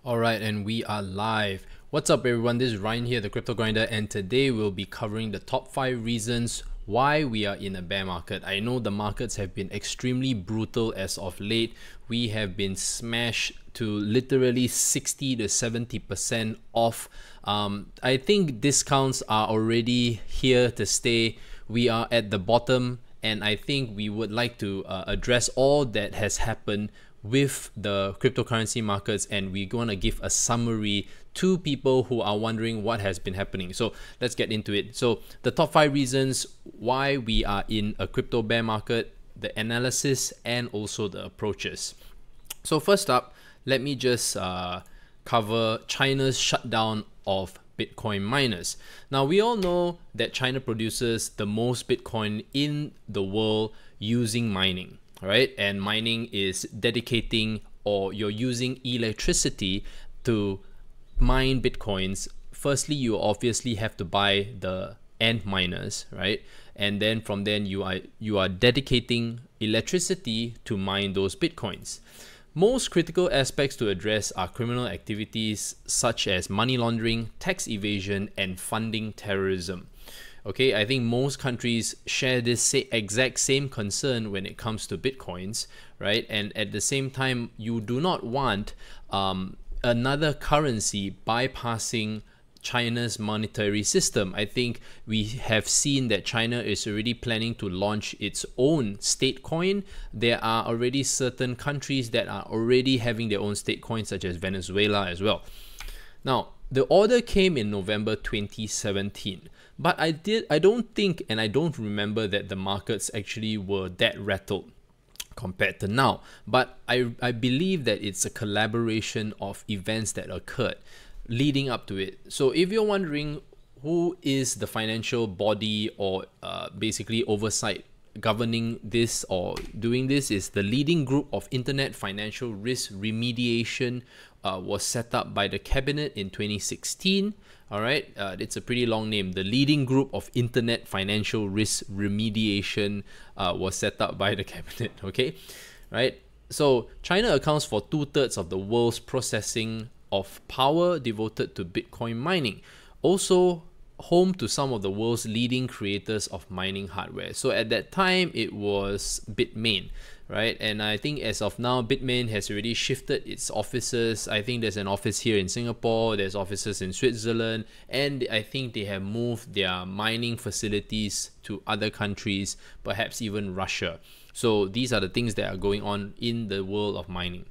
Alright, and we are live. What's up everyone, this is Ryan here, the Crypto Grinder, and today we'll be covering the top 5 reasons why we are in a bear market. I know the markets have been extremely brutal as of late. We have been smashed to literally 60 to 70% off. I think discounts are already here to stay. We are at the bottom, and I think we would like to address all that has happened with the cryptocurrency markets, and we're going to give a summary to people who are wondering what has been happening. So let's get into it. So the top 5 reasons why we are in a crypto bear market, the analysis, and also the approaches. So first up, let me just cover China's shutdown of Bitcoin miners. Now we all know that China produces the most Bitcoin in the world using mining. Right, and mining is dedicating, or you're using electricity to mine Bitcoins. Firstly, you obviously have to buy the end miners, right? And then from then you are dedicating electricity to mine those Bitcoins. Most critical aspects to address are criminal activities such as money laundering, tax evasion, and funding terrorism. Okay, I think most countries share this exact same concern when it comes to Bitcoins, right? And at the same time, you do not want another currency bypassing China's monetary system. I think we have seen that China is already planning to launch its own state coin. There are already certain countries that are already having their own state coin, such as Venezuela as well. Now, the order came in November 2017. But I don't think, and I don't remember that the markets actually were that rattled compared to now. But I believe that it's a collaboration of events that occurred leading up to it. So if you're wondering who is the financial body or basically oversight governing this or doing this, is the leading group of Internet Financial Risk Remediation was set up by the cabinet in 2016. All right, it's a pretty long name. The leading group of Internet Financial Risk Remediation was set up by the cabinet. Okay, right. So China accounts for 2/3 of the world's processing of power devoted to Bitcoin mining. Also home to some of the world's leading creators of mining hardware. So at that time, it was Bitmain, right? And I think as of now, Bitmain has already shifted its offices. I think there's an office here in Singapore, there's offices in Switzerland, and I think they have moved their mining facilities to other countries, perhaps even Russia. So these are the things that are going on in the world of mining.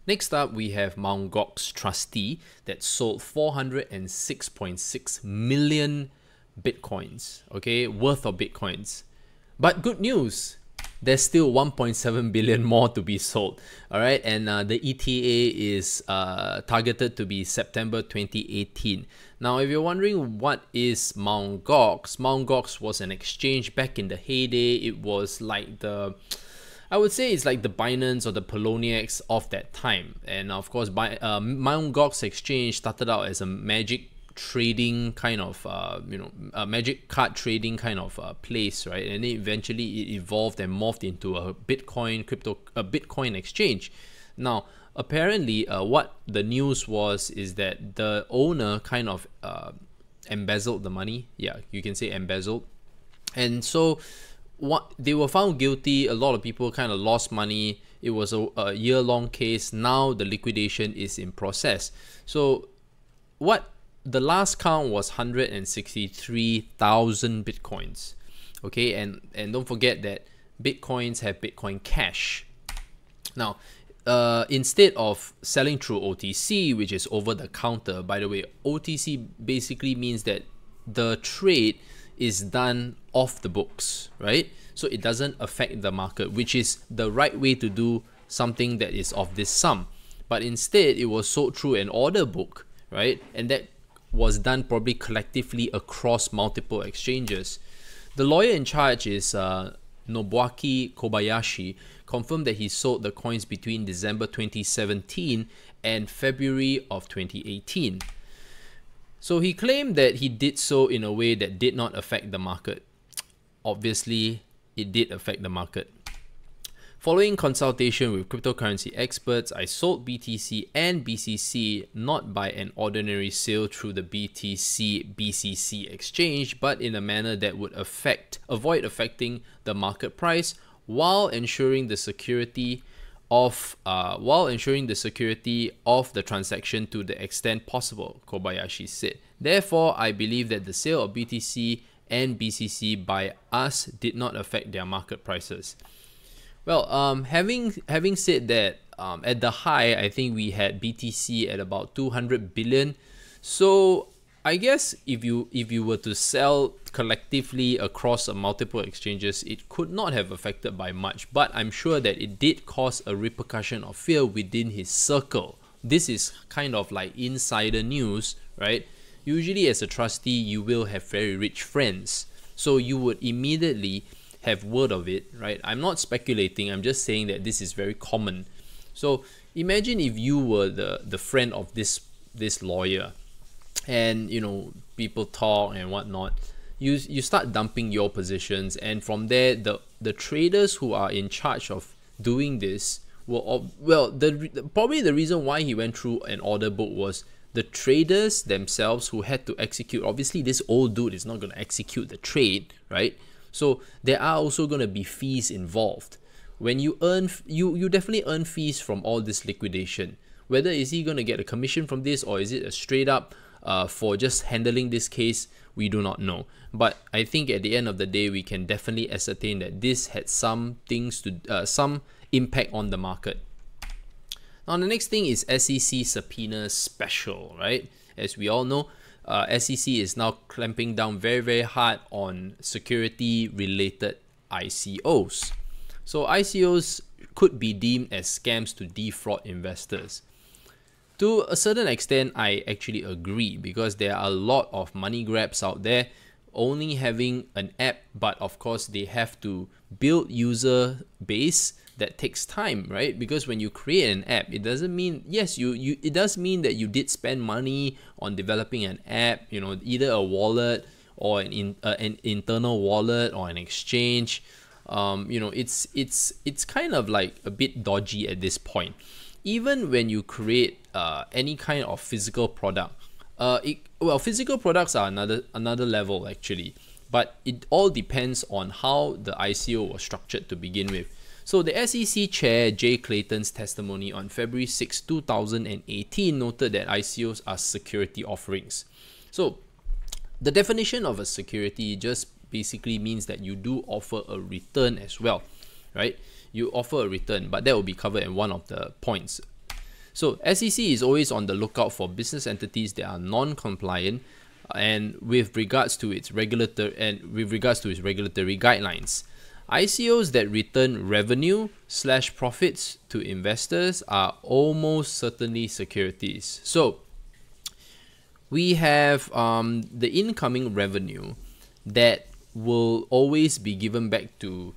Next up, we have Mt. Gox trustee that sold 406.6 million Bitcoins, okay, worth of Bitcoins. But good news, there's still 1.7 billion more to be sold. All right, and the ETA is targeted to be September 2018. Now, if you're wondering what is Mt. Gox was an exchange back in the heyday. It was like I would say it's like the Binance or the Poloniex of that time. And of course, Mt. Gox exchange started out as a magic trading kind of, a magic card trading kind of place, right? And eventually it evolved and morphed into a Bitcoin exchange. Now, apparently, what the news was is that the owner kind of embezzled the money. Yeah, you can say embezzled. And so they were found guilty. A lot of people kind of lost money. It was a year-long case. Now the liquidation is in process. So the last count was 163,000 Bitcoins. Okay, and don't forget that Bitcoins have Bitcoin Cash. Now, instead of selling through OTC, which is over the counter, by the way, OTC basically means that the trade is done off the books, right? So it doesn't affect the market, which is the right way to do something that is of this sum. But instead, it was sold through an order book, right? And that was done probably collectively across multiple exchanges. The lawyer in charge is Nobuaki Kobayashi, confirmed that he sold the coins between December 2017 and February of 2018. So he claimed that he did so in a way that did not affect the market. Obviously, it did affect the market. Following consultation with cryptocurrency experts, I sold BTC and BCC not by an ordinary sale through the BTC BCC exchange, but in a manner that would avoid affecting the market price while ensuring the security of the transaction to the extent possible, Kobayashi said. Therefore, I believe that the sale of BTC and BCC by us did not affect their market prices. Well, having said that, at the high, I think we had BTC at about 200 billion. So I guess if you were to sell collectively across multiple exchanges, it could not have affected by much. But I'm sure that it did cause a repercussion of fear within his circle. This is kind of like insider news, right? Usually as a trustee, you will have very rich friends. So you would immediately have word of it, right? I'm not speculating, I'm just saying that this is very common. So imagine if you were the friend of this lawyer, and you know, people talk and whatnot. You start dumping your positions, and from there the traders who are in charge of doing this will, well, probably the reason why he went through an order book was the traders themselves who had to execute. Obviously this old dude is not going to execute the trade, right? So there are also going to be fees involved. When you earn, you definitely earn fees from all this liquidation. Whether is he going to get a commission from this, or is it a straight up for just handling this case, we do not know. But I think at the end of the day, we can definitely ascertain that this had some impact on the market. Now the next thing is SEC subpoena special, right? As we all know, SEC is now clamping down very hard on security related ICOs. So ICOs could be deemed as scams to defraud investors. To a certain extent, I actually agree, because there are a lot of money grabs out there only having an app, but of course they have to build user base. That takes time, right? Because when you create an app, it doesn't mean, yes, it does mean that you did spend money on developing an app, you know, either a wallet or an internal wallet or an exchange. You know, it's kind of like a bit dodgy at this point. Even when you create any kind of physical product, well, physical products are another level actually, but it all depends on how the ICO was structured to begin with. So the SEC Chair Jay Clayton's testimony on February 6, 2018 noted that ICOs are security offerings. So the definition of a security just basically means that you do offer a return as well, right? You offer a return, but that will be covered in one of the points. So SEC is always on the lookout for business entities that are non-compliant and with regards to its regulatory guidelines. ICOs that return revenue/profits to investors are almost certainly securities. So we have the incoming revenue that will always be given back to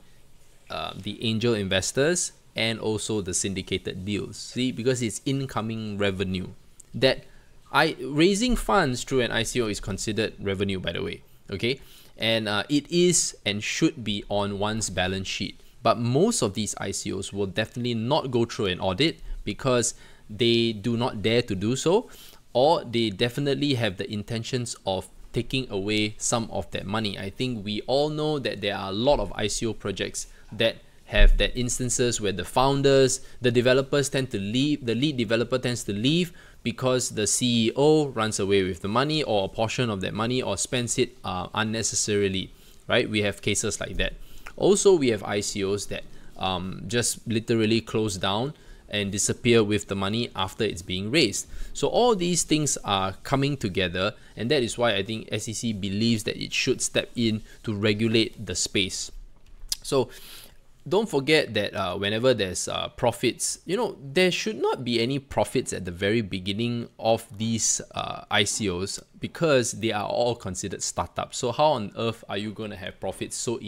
the angel investors and also the syndicated deals. See, because it's incoming revenue. That raising funds through an ICO is considered revenue, by the way. Okay. And it is and should be on one's balance sheet. But most of these ICOs will definitely not go through an audit because they do not dare to do so, or they definitely have the intentions of taking away some of that money. I think we all know that there are a lot of ICO projects that have that instances where the founders, the developers tend to leave, the lead developer tends to leave because the CEO runs away with the money or a portion of that money or spends it unnecessarily, right? We have cases like that. Also, we have ICOs that just literally close down and disappear with the money after it's being raised. So all these things are coming together, and that is why I think SEC believes that it should step in to regulate the space. So don't forget that whenever there's profits, you know, there should not be any profits at the very beginning of these ICOs because they are all considered startups. So how on earth are you going to have profits so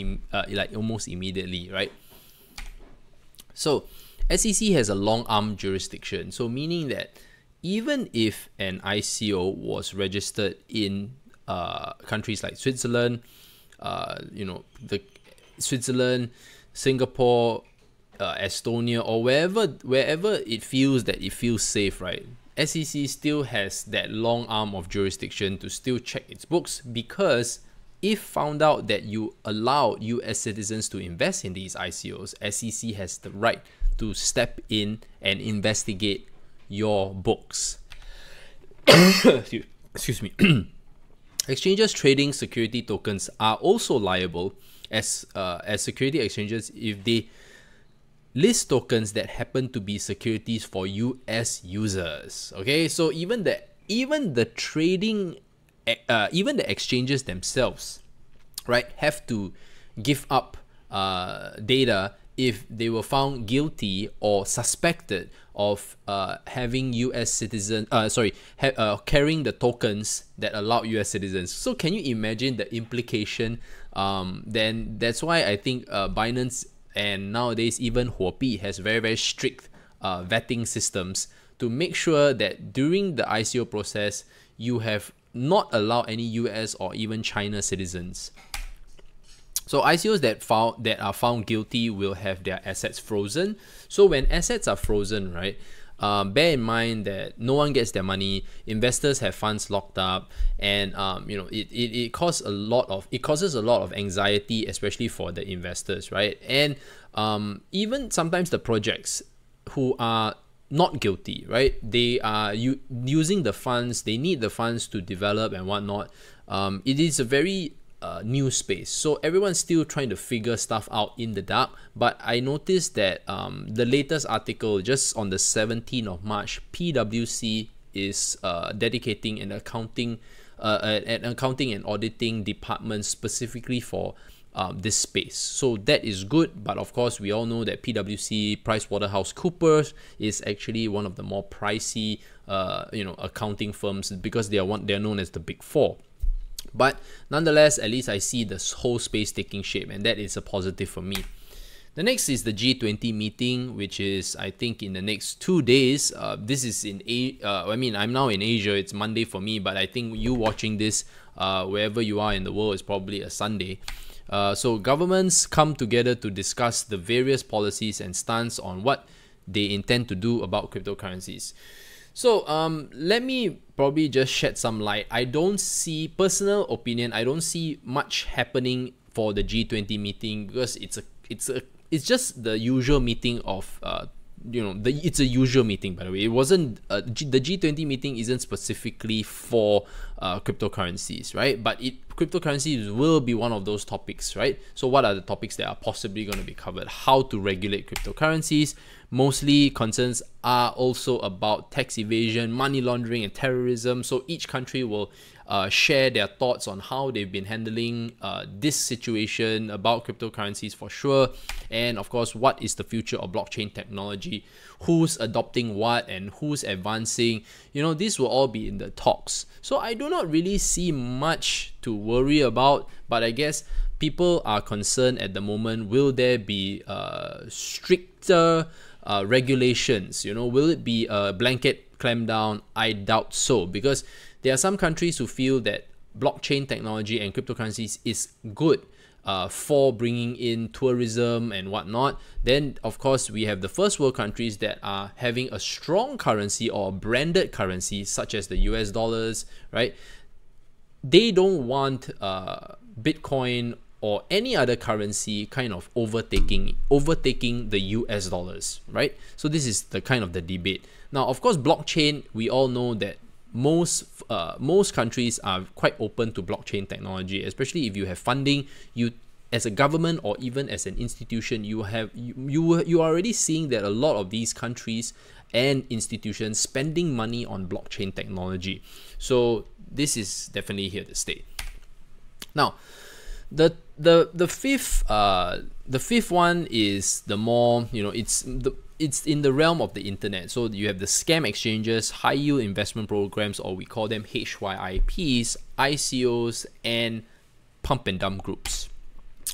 like almost immediately, right? So SEC has a long arm jurisdiction, so meaning that even if an ICO was registered in countries like Switzerland, you know, Switzerland, Singapore, Estonia, or wherever it feels that it feels safe, right? SEC still has that long arm of jurisdiction to still check its books, because if found out that you allow US citizens to invest in these ICOs, SEC has the right to step in and investigate your books. Excuse me. Exchanges trading security tokens are also liable as security exchanges if they list tokens that happen to be securities for US users. Okay, so even the exchanges themselves, right, have to give up data if they were found guilty or suspected of having US citizen, carrying the tokens that allow US citizens. So can you imagine the implication? Then that's why I think Binance and nowadays even Huobi has very strict vetting systems to make sure that during the ICO process you have not allowed any US or even China citizens. So ICOs that are found guilty will have their assets frozen. So when assets are frozen, right, bear in mind that no one gets their money, investors have funds locked up, and it causes a lot of anxiety, especially for the investors, right? And even sometimes the projects who are not guilty, right, they are using the funds, they need the funds to develop and whatnot. It is a very new space, so everyone's still trying to figure stuff out in the dark. But I noticed that the latest article, just on the 17th of March, PwC is dedicating an accounting and auditing department specifically for this space. So that is good, but of course we all know that PwC, PricewaterhouseCoopers, is actually one of the more pricey accounting firms, because they are known as the Big Four. But nonetheless, at least I see this whole space taking shape, and that is a positive for me. The next is the G20 meeting, which is, I think, in the next 2 days. This is I'm now in Asia. It's Monday for me, but I think you watching this wherever you are in the world is probably a Sunday. So governments come together to discuss the various policies and stance on what they intend to do about cryptocurrencies. So let me probably just shed some light. I don't see, personal opinion, I don't see much happening for the G20 meeting, because it's just the usual meeting of it's a usual meeting, by the way. It wasn't the G20 meeting isn't specifically for cryptocurrencies, right? But cryptocurrencies will be one of those topics, right? So what are the topics that are possibly going to be covered? How to regulate cryptocurrencies. Mostly concerns are also about tax evasion, money laundering, and terrorism. So each country will share their thoughts on how they've been handling this situation about cryptocurrencies for sure. And of course, what is the future of blockchain technology? Who's adopting what and who's advancing? This will all be in the talks. So I do not really see much to worry about, but I guess people are concerned at the moment. Will there be stricter regulations? Will it be a blanket clampdown? I doubt so, because there are some countries who feel that blockchain technology and cryptocurrencies is good for bringing in tourism and whatnot. Then of course we have the first world countries that are having a strong currency or a branded currency, such as the US dollars, right? They don't want Bitcoin or any other currency kind of overtaking the US dollars, right? So this is the kind of the debate. Now, of course, blockchain, we all know that most countries are quite open to blockchain technology, especially if you have funding. You, as a government or even as an institution, you are already seeing that a lot of these countries and institutions spending money on blockchain technology. So this is definitely here to stay. Now, the fifth one is the more, it's in the realm of the internet. So you have the scam exchanges, high yield investment programs, or we call them HYIPs, ICOs, and pump and dump groups.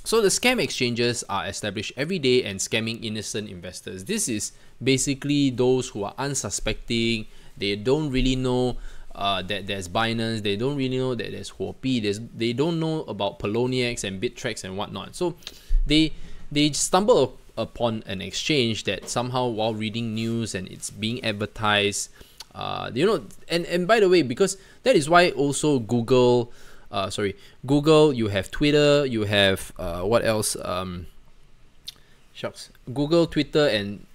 So the scam exchanges are established every day and scamming innocent investors. This is basically those who are unsuspecting. They don't really know that there's Binance. They don't really know that there's Huobi. They don't know about Poloniex and Bittrex and whatnot. So they stumble upon an exchange that somehow while reading news and it's being advertised, you know, and by the way, because that is why also Google, you have Twitter, you have what else? Google, Twitter, and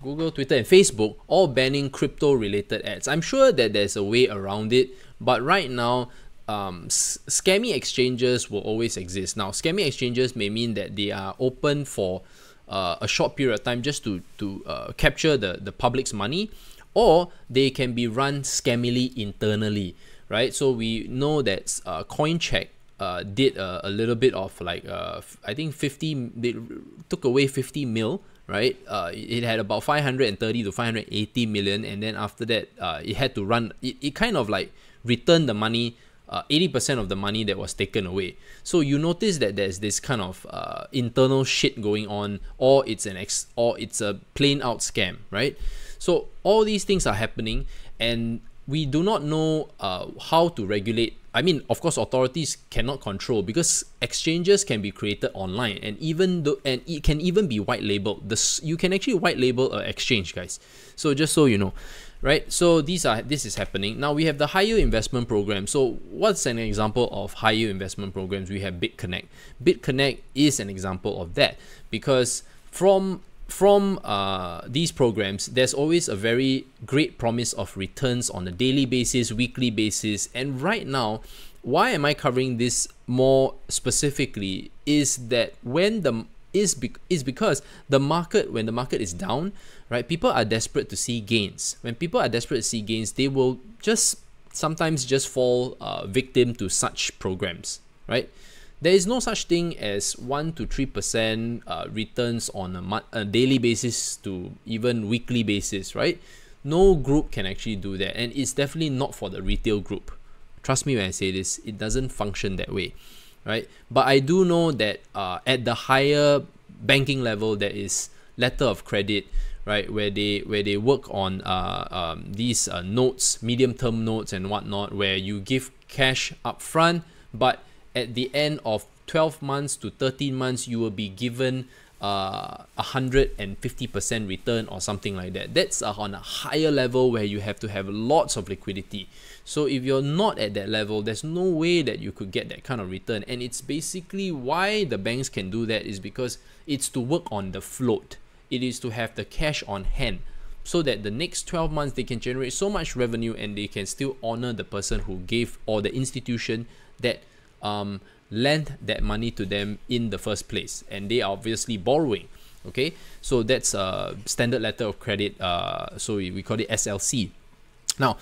Facebook all banning crypto related ads. I'm sure that there's a way around it, but right now, scammy exchanges will always exist. Now, scammy exchanges may mean that they are open for a short period of time just to capture the public's money, or they can be run scammily internally, right? So we know that CoinCheck did a little bit of like I think they took away 50 mil, right? It had about 530 to 580 million, and then after that it had to run it kind of like returned the money, 80% of the money that was taken away. So you notice that there's this kind of internal shit going on, or it's a plain out scam, right? So all these things are happening, and we do not know how to regulate. I mean, of course, authorities cannot control, because exchanges can be created online, and it can even be white labeled. You can actually white label an exchange, guys. So just so you know, right? So this is happening now. We have the high yield investment program. So what's an example of high yield investment programs? We have BitConnect. BitConnect is an example of that, because from these programs, there's always a very great promise of returns on a daily basis, weekly basis. And right now, why am I covering this more specifically is that because when the market is down, right, people are desperate to see gains. When people are desperate to see gains, they will sometimes fall victim to such programs, right? There is no such thing as 1 to 3% returns on a daily basis to even weekly basis, right? No group can actually do that, and it's definitely not for the retail group. Trust me when I say this, it doesn't function that way, right? But I do know that at the higher banking level, there is letter of credit, right, where they work on these notes, medium-term notes and whatnot, where you give cash upfront, but at the end of 12 months to 13 months, you will be given 150% return or something like that. That's on a higher level where you have to have lots of liquidity. So if you're not at that level, there's no way that you could get that kind of return. And it's basically why the banks can do that is because it's to work on the float. It is to have the cash on hand, so that the next 12 months they can generate so much revenue and they can still honor the person who gave, or the institution that lent that money to them in the first place, and they are obviously borrowing. Okay, so that's a standard letter of credit, so we call it SLC. Now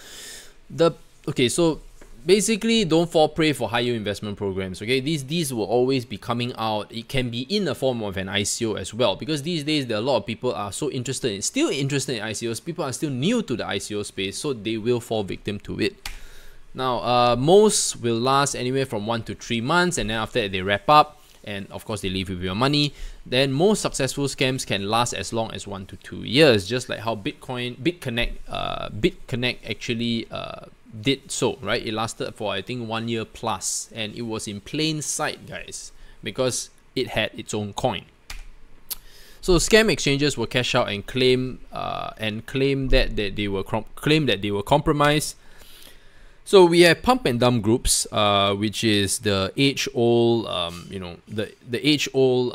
so basically, don't fall prey for high yield investment programs. Okay, these will always be coming out. It can be in the form of an ICO as well, because these days there are a lot of people are still interested in ICOs. People are still new to the ICO space, so they will fall victim to it. Now, most will last anywhere from 1 to 3 months, and then after that they wrap up, and of course they leave you with your money. Then most successful scams can last as long as 1 to 2 years, just like how BitConnect actually did so, right? It lasted for I think 1 year plus, and it was in plain sight, guys, because it had its own coin. So scam exchanges will cash out and claim that they were compromised. So we have pump and dump groups, which is the age-old, the age-old,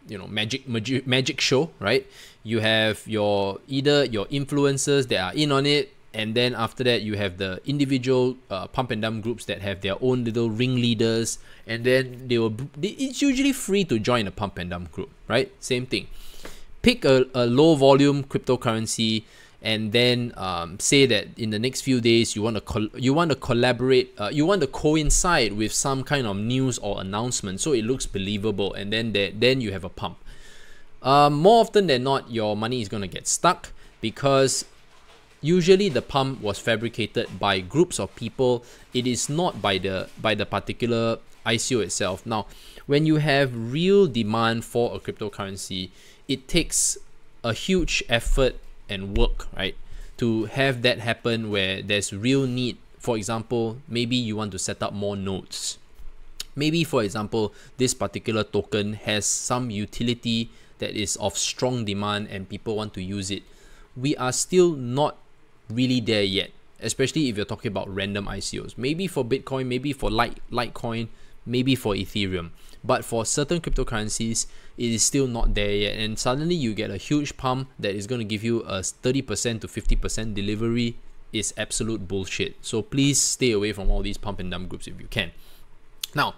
magic show, right? You have either your influencers that are in on it, and then after that you have the individual pump and dump groups that have their own little ringleaders, and then it's usually free to join a pump and dump group, right? Same thing. Pick a low volume cryptocurrency, and then say that in the next few days you want to collaborate, you want to coincide with some kind of news or announcement, so it looks believable, and then you have a pump. More often than not, your money is going to get stuck, because usually the pump was fabricated by groups of people. It is not by the particular ICO itself. Now, when you have real demand for a cryptocurrency, it takes a huge effort and work, right, to have that happen where there's real need. For example, maybe you want to set up more nodes. Maybe, for example, this particular token has some utility that is of strong demand and people want to use it, we are still not really there yet, especially if you're talking about random ICOs. Maybe for Bitcoin, maybe for Litecoin, maybe for Ethereum. But for certain cryptocurrencies, it is still not there yet. And suddenly you get a huge pump that is going to give you a 30% to 50% delivery is absolute bullshit. So please stay away from all these pump and dump groups if you can. Now,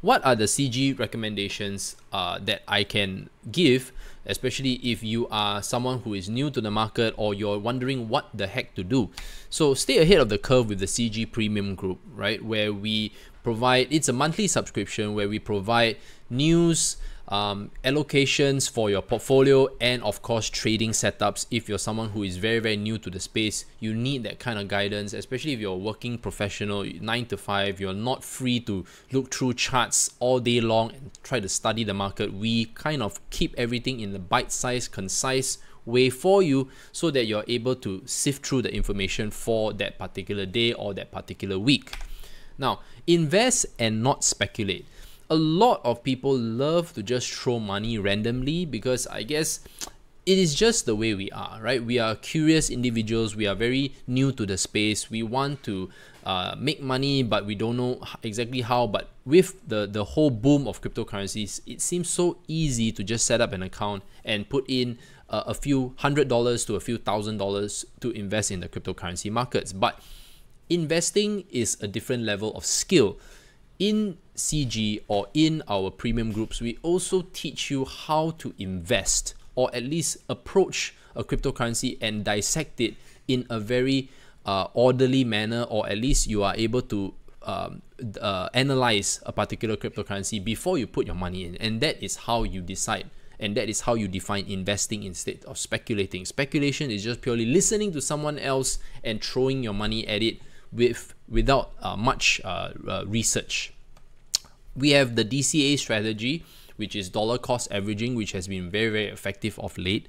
what are the CG recommendations that I can give, especially if you are someone who is new to the market or you're wondering what the heck to do? So stay ahead of the curve with the CG Premium Group, right? Where we provide, it's a monthly subscription where we provide news, allocations for your portfolio, and of course trading setups. If you're someone who is very new to the space, you need that kind of guidance, especially if you're a working professional 9 to 5, you're not free to look through charts all day long and try to study the market. We kind of keep everything in the bite-sized, concise way for you so that you're able to sift through the information for that particular day or that particular week. Now, invest and not speculate. A lot of people love to just throw money randomly because I guess it is just the way we are, right? We are curious individuals. We are very new to the space. We want to make money, but we don't know exactly how. But with the whole boom of cryptocurrencies, it seems so easy to just set up an account and put in a few $100 to a few $1,000 to invest in the cryptocurrency markets. But investing is a different level of skill. In CG or in our premium groups, we also teach you how to invest, or at least approach a cryptocurrency and dissect it in a very orderly manner, or at least you are able to analyze a particular cryptocurrency before you put your money in. And that is how you decide, and that is how you define investing instead of speculating. Speculation is just purely listening to someone else and throwing your money at it without much research. We have the DCA strategy, which is dollar cost averaging, which has been very effective of late.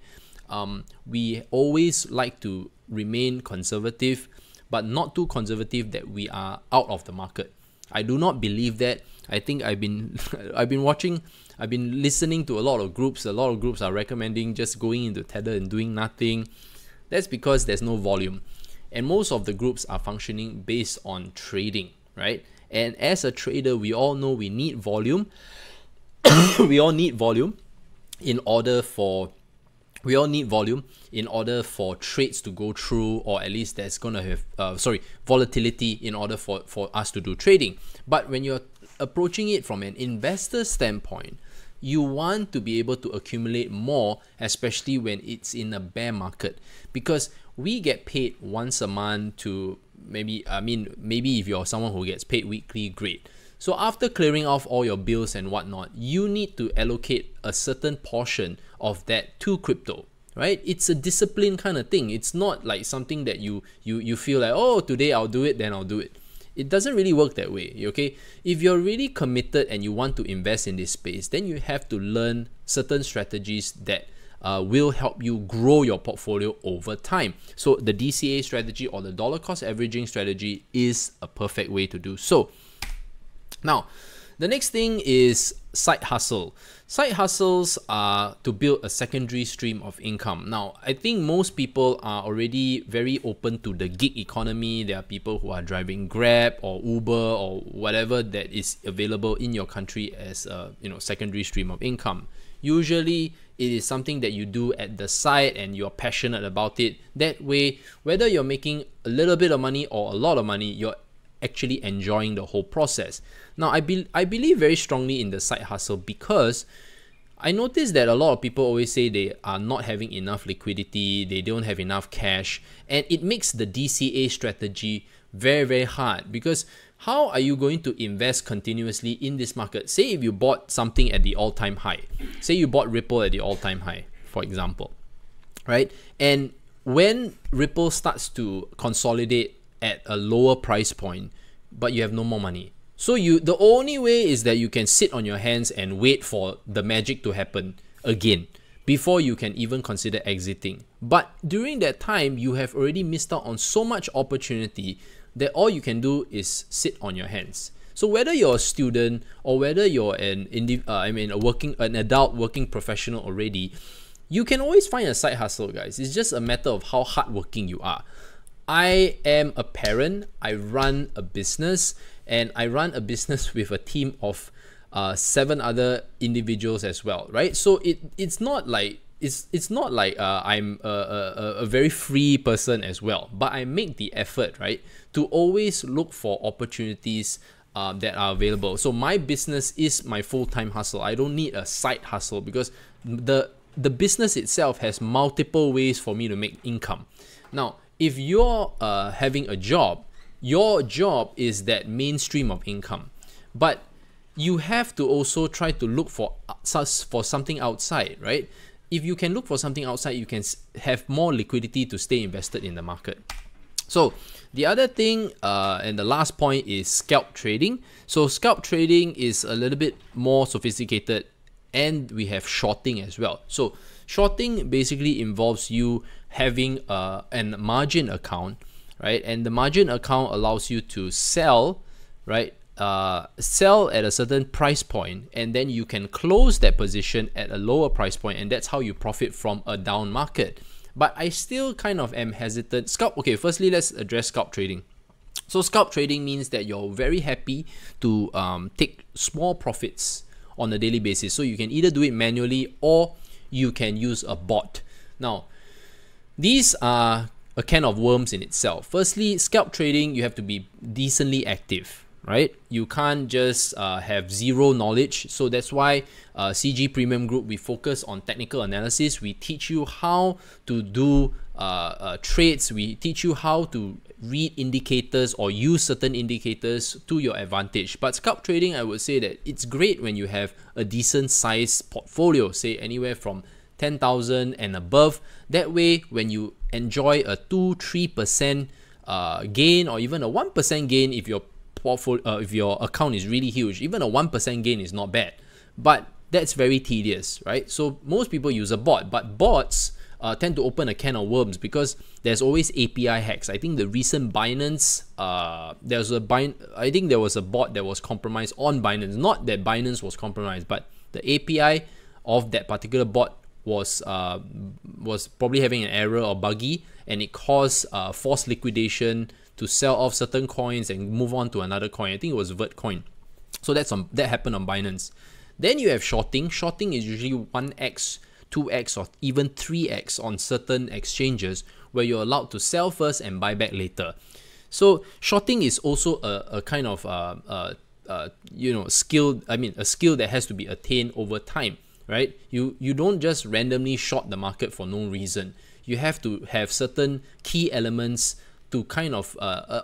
We always like to remain conservative, but not too conservative that we are out of the market. I do not believe that. I think I've been listening to a lot of groups. A lot of groups are recommending just going into Tether and doing nothing. That's because there's no volume. And most of the groups are functioning based on trading, right? And as a trader, we all know we need volume. We all need volume in order for trades to go through, or at least there's gonna have volatility in order for us to do trading. But when you're approaching it from an investor standpoint, you want to be able to accumulate more, especially when it's in a bear market, because we get paid once a month to maybe if you're someone who gets paid weekly, great. So after clearing off all your bills and whatnot, you need to allocate a certain portion of that to crypto, right? It's a discipline kind of thing. It's not like something that you feel like, oh, today I'll do it, then I'll do it. It doesn't really work that way, okay? If you're really committed and you want to invest in this space, then you have to learn certain strategies that will help you grow your portfolio over time. So the DCA strategy, or the dollar cost averaging strategy, is a perfect way to do so. Now, the next thing is side hustle. Side hustles are to build a secondary stream of income. Now, I think most people are already very open to the gig economy. There are people who are driving Grab or Uber or whatever that is available in your country as a secondary stream of income. Usually, it is something that you do at the side and you're passionate about it. That way, whether you're making a little bit of money or a lot of money, you're actually enjoying the whole process. Now, I believe very strongly in the side hustle because I noticed that a lot of people always say they are not having enough liquidity, they don't have enough cash, and it makes the DCA strategy very hard, because how are you going to invest continuously in this market? Say if you bought something at the all-time high, say you bought Ripple at the all-time high, for example, right? And when Ripple starts to consolidate at a lower price point, but you have no more money, so the only way is that you can sit on your hands and wait for the magic to happen again before you can even consider exiting. But during that time, you have already missed out on so much opportunity that all you can do is sit on your hands. So whether you're a student or whether you're an adult working professional already, you can always find a side hustle, guys. It's just a matter of how hardworking you are. I am a parent, I run a business, and I run a business with a team of 7 other individuals as well, right? So it's not like I'm a very free person as well, but I make the effort, right, to always look for opportunities that are available. So my business is my full-time hustle. I don't need a side hustle because the business itself has multiple ways for me to make income. Now, if you're having a job, your job is that mainstream of income, but you have to also try to look for something outside, right? If you can look for something outside, you can have more liquidity to stay invested in the market. So the other thing and the last point is scalp trading. So scalp trading is a little bit more sophisticated, and we have shorting as well. So shorting basically involves you having a margin account, right? And the margin account allows you to sell, right? Sell at a certain price point, and then you can close that position at a lower price point, and that's how you profit from a down market. But I still kind of am hesitant. Okay, firstly, let's address scalp trading. So scalp trading means that you're very happy to take small profits on a daily basis. So you can either do it manually or you can use a bot. Now, these are a can of worms in itself. Firstly, scalp trading, you have to be decently active, right? You can't just have zero knowledge. So that's why CG Premium Group, we focus on technical analysis. We teach you how to do trades. We teach you how to read indicators or use certain indicators to your advantage. But scalp trading, I would say that it's great when you have a decent size portfolio, say anywhere from 10,000 and above. That way, when you enjoy a 2-3% gain or even a 1% gain, if your account is really huge, even a 1% gain is not bad. But that's very tedious, right? So most people use a bot, but bots tend to open a can of worms because there's always API hacks. I think the recent Binance, I think there was a bot that was compromised on Binance. Not that Binance was compromised, but the API of that particular bot was probably having an error or buggy, and it caused forced liquidation to sell off certain coins and move on to another coin. I think it was Vertcoin. So that happened on Binance. Then you have shorting. Shorting is usually 1x, 2x, or even 3x on certain exchanges where you're allowed to sell first and buy back later. So shorting is also a kind of skill. I mean, a skill that has to be attained over time, right? You don't just randomly short the market for no reason. You have to have certain key elements to kind of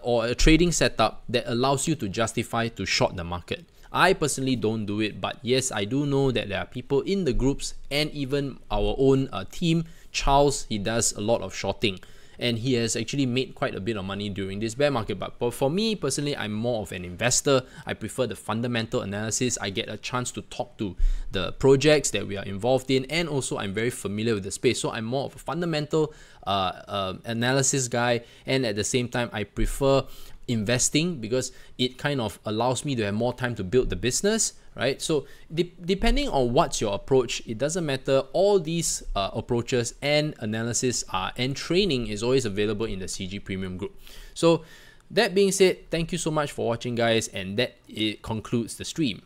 or a trading setup that allows you to justify to short the market. I personally don't do it, but yes, I do know that there are people in the groups and even our own team. Charles, he does a lot of shorting, and he has actually made quite a bit of money during this bear market. But for me personally, I'm more of an investor. I prefer the fundamental analysis. I get a chance to talk to the projects that we are involved in, and also I'm very familiar with the space. So I'm more of a fundamental analysis guy, and at the same time, I prefer investing because it kind of allows me to have more time to build the business, right? So depending on what's your approach, it doesn't matter. All these approaches and analysis and training is always available in the CG Premium Group. So that being said, thank you so much for watching, guys, and that concludes the stream.